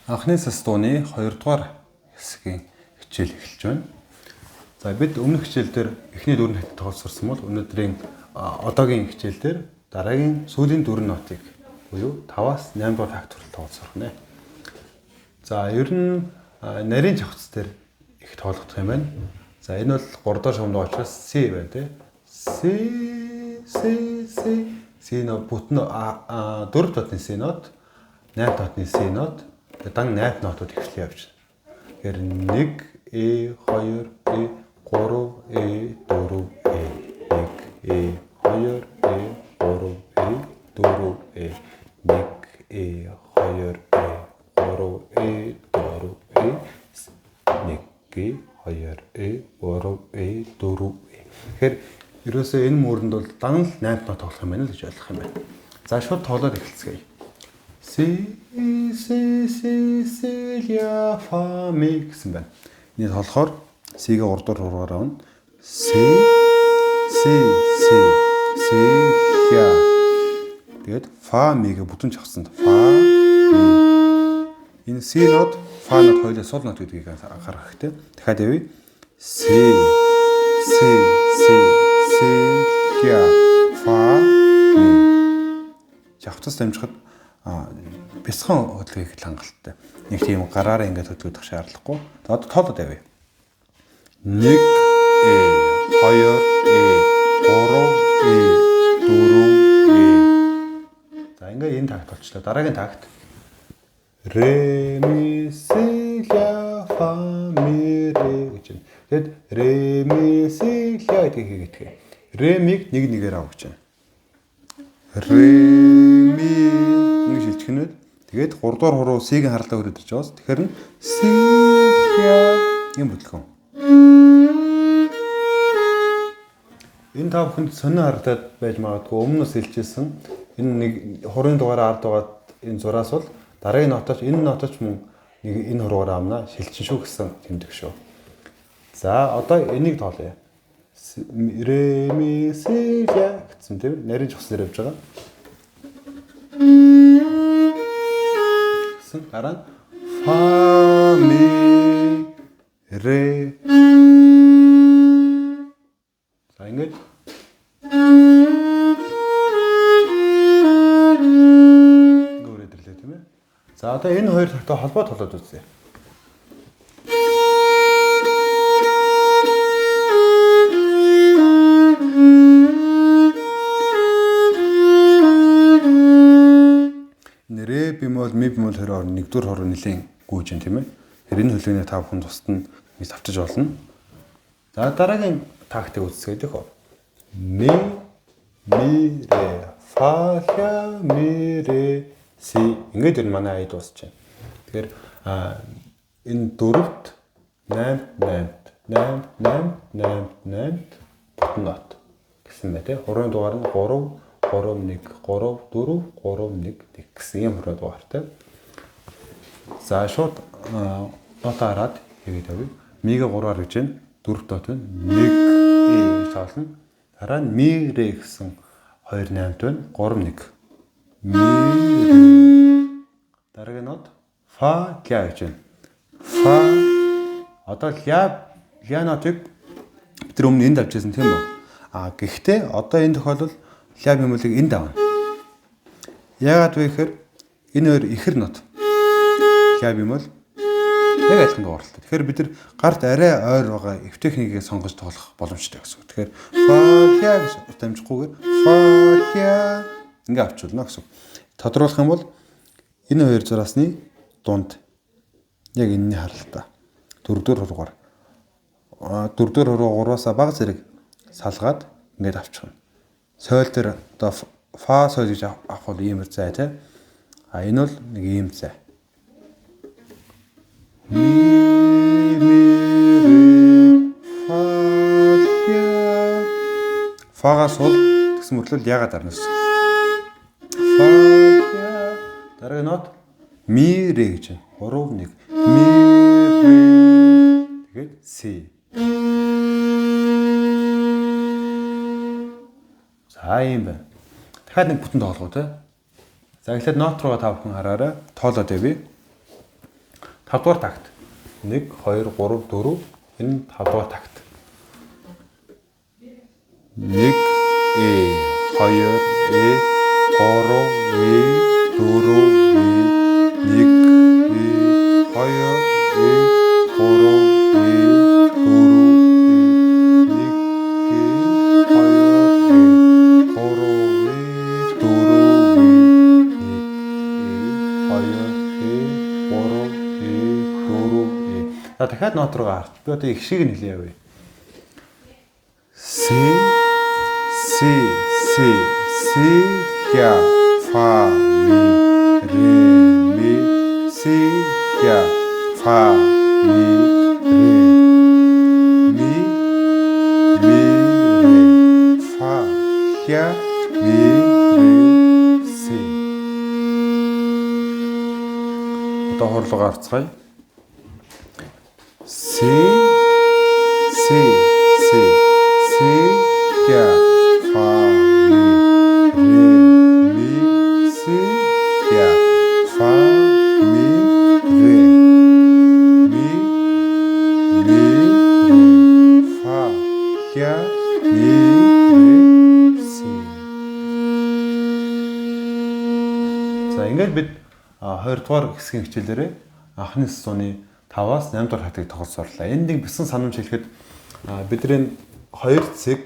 Анхны сас дууны 2 дугаар хэсгийн хичээл эхэлж байна. За бид өмнөх хичээл дээр эхний 4 хатад тоолсорсон бол өнөөдрийн одоогийн хичээл дээр дараагийн сүүлийн 4 нотыг буюу 5-аас 8 дугаар такт хүртэл тоолсорох нэ. За ер нь нарийн чавц дээр их тоологдох юм байна. За энэ бол 3 дугаар шугамд байгаа учраас C байна тий. C нот бүтэн 4 дотны C нот, 8 дотны C нот, дан 8 нотууд эхлэе явж байна. Тэгэхээр 1 E 2 E 3 E 4 E 1 E 2 E 3 E 4 E 1 E 2 E 3 E 4 E 1 E 2 E 3 E 4 E. Тэгэхээр ерөөсөө энэ мөрөнд бол дан л 8 нот тоглох юм байна л гэж ойлгох юм байна. За шууд тоглоод эхэлцгээе. C ля фа ми гэсэн байна. Энийг тоглохоор C-гээ 3 дугаар хургаар авна. C ля. Тэгээд фа мигээ бүтэн чавцсанд фа ми. Энэ C нот, фа нот хоёулаа сул нот гэдгийг анхаарах хэрэгтэй. Дахиад явъя. C ля фа ми. Чавцас дамжихад бясхан хөдөлгөөийг хэл хангалттай. Нэг тийм гараараа ингээд хөдөлгөх шаардлагагүй. За одоо тоолоод явъя. 1 E 2 E 3 E 4 E. За ингээд энэ такт болчихлоо. Дараагийн такт ре ми си ля фа ми ре гэж байна. Тэгэд ре ми си ля гэдгийг хийгээд. Ремиг нэг нэгээр авах гэж байна. Ре ми ингэ шилжихнүүд. Тэгээд 3 дугаар хуруу C-ийн харлаа өрөөд ирж байгаас. Тэгэхээр нь си ля юм бүтлгэн. Энэ тав хүнд сонио харагдаад байж магадгүй өмнөөс хэлчихсэн. Энэ нэг хурын дугаараа ард байгаа энэ зураас бол дараагийн нотооч энэ нотооч мөн нэг энэ хуруугаар амна шилжин шүү гэсэн тэмдэг шүү. За одоо энийг тоолъё. Ре ми си ля гэсэн тийм нарийн чухал явж байгаа. Гэсэн дараа нь фа ми ре. За ингэж гөрөөд ирлээ тийм ээ. За одоо энэ хоёр тагтаа холбоо толоод үзье. Ре бемол ми бемол хоёр нэгдүгээр хороо нэлийн гүйж юм тийм ээ. Тэр энэ хөлөөний тав хүн тусад нь мис авчиж болно. За дараагийн тактик үзсгээд их. Ми ре фа ля ми ре си. Ингээд энэ манай ая дуусч байна. Тэгэхээр энэ дөрөвт 8 бүтэн нот гэсэн мэ тий. Хурын дугаар нь 3 3 1 3 4 3 1 гэсэн юм хураа дугаартай. За шууд нотоо хараад хийгээд явъя. Мигээ 3-аар гэж байна. 4 дот байна. 1 E гэж тоолно. Дараа нь ми ре гэсэн 2 8 байна. 3 1. Ми ре. Дараагийн нот фа ля гэж байна. Фа одоо ля нотыг бид нар өмнө энд авчихсан тийм үү? Гэхдээ одоо энэ тохиолдолд ля бемолыг энд авна. Яагаад вэ гэхээр энэ хоёр ихэр нот. Ля бемол яг адилхан дугаарлалтай. Тэгэхээр бид нар гарт арай ойр байгаа эв техникийг сонгож тоглох боломжтой гэсэн үг. Тэгэхээр фа ля гэж дамжихгүйгээр фа ля ингээ авчулна гэсэн үг. Тодруулах юм бол энэ хоёр зураасны дунд яг энэний харалтаа 4-р хуруугаар 4-р хуруу 3-аас бага зэрэг салгаад ингээд авчихна. Сойл дээр одоо фа сойл гэж авах бол иймэр зай тий. Энэ бол нэг ийм зай. Ми ре фа ля. Фагаас бол гэсэн мэтлэл яагаад дарна гэсэн. Фа ля. Дараагийн нот ми ре гэж байна. 3 1 ми ре. Тэгээд си. За юм байна. Дахиад нэг бүтэн тоглоо те. За эхлээд нот руу та бүхэн хараарай. Тоолоод явъя. 5 дугаар такт. 1 2 3 4 энэ 5 дугаар такт. 1 2 3 4 1 За дахиад нот руу гарт. Би одоо их шиг нь хэлье явъя. Си ля фа ми ре ми си ля фа ми ре ми ре фа ля ми ре си. Одоо хорлоо гарцгаая. Си ля фа ми ре ми си ля фа ми ре ми ре фа ля ми ре си. За ингээд бид 20 дугаар хэсгийн хичээлээрээ анхны сууны 5-аас 8 дугаар хатыг тоглоссоорлаа. Энд нэг бэлсэн санамж хэлэхэд бидний 2 цэг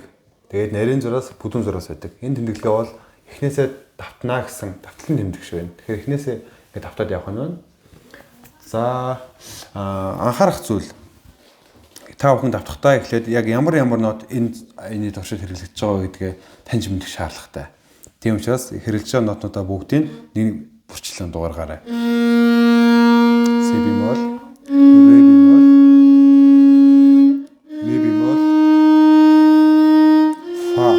тэгээд нарийн зураас бүдүүн зураас байдаг. Энэ тэмдэглэгээ бол эхнээсээ давтнаа гэсэн давтлын тэмдэгш байна. Тэгэхээр эхнээсээ ингээд давтаад явах нь байна. За анхаарах зүйл та бүхэн давтахтаа эхлээд яг ямар нот энэ туршид хэрэглэгдэж байгаа гэдгээ таньж мэдэх шаардлагатай. Тийм учраас хэрэглэж байгаа нотнуудаа бүгдийг нэг бүрчлэн дугааргаарай. Си бемол, ре бемол, ми бемол, фа.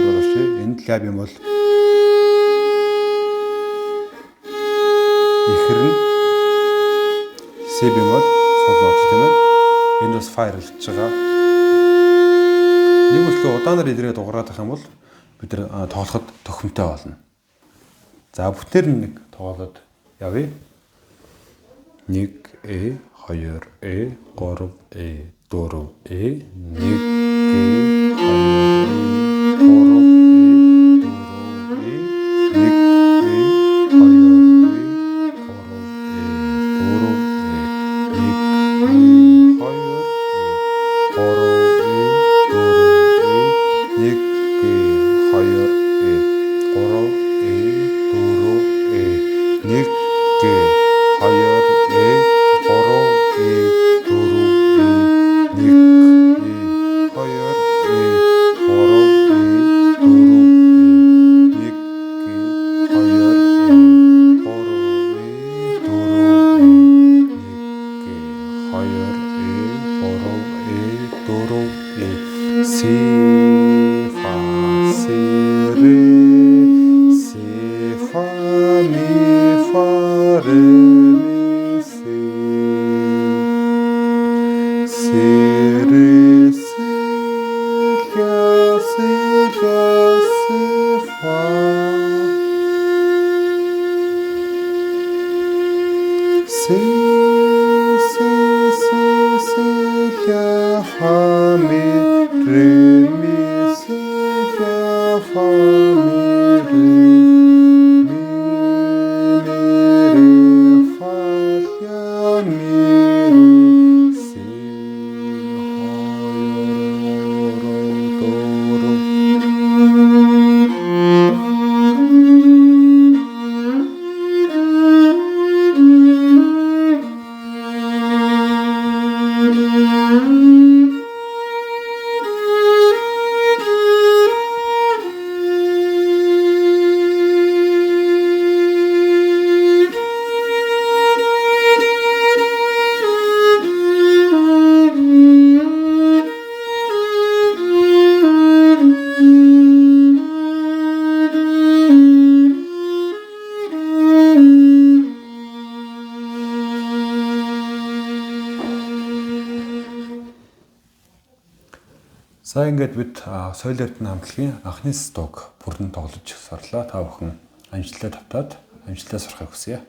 Өөрөөр энд ля бемол. Ихрэн си бемол сул нот тийм ээ. Энэ бас фа хэрэглэж байгаа. Нэг үслээ удаанаар эдрээ дугаараад авах юм бол бид нар тоглоход тохиомтой болно. За бүтээр нэг тоглоод явъя. 1 2 3 4 За ингээд бид соёл эрдэнэ хамтлагийн анхны сток бүрэн тоглож сорлоо. Та бүхэн амжилттай тавтаад амжилттай сурахыг хүсье.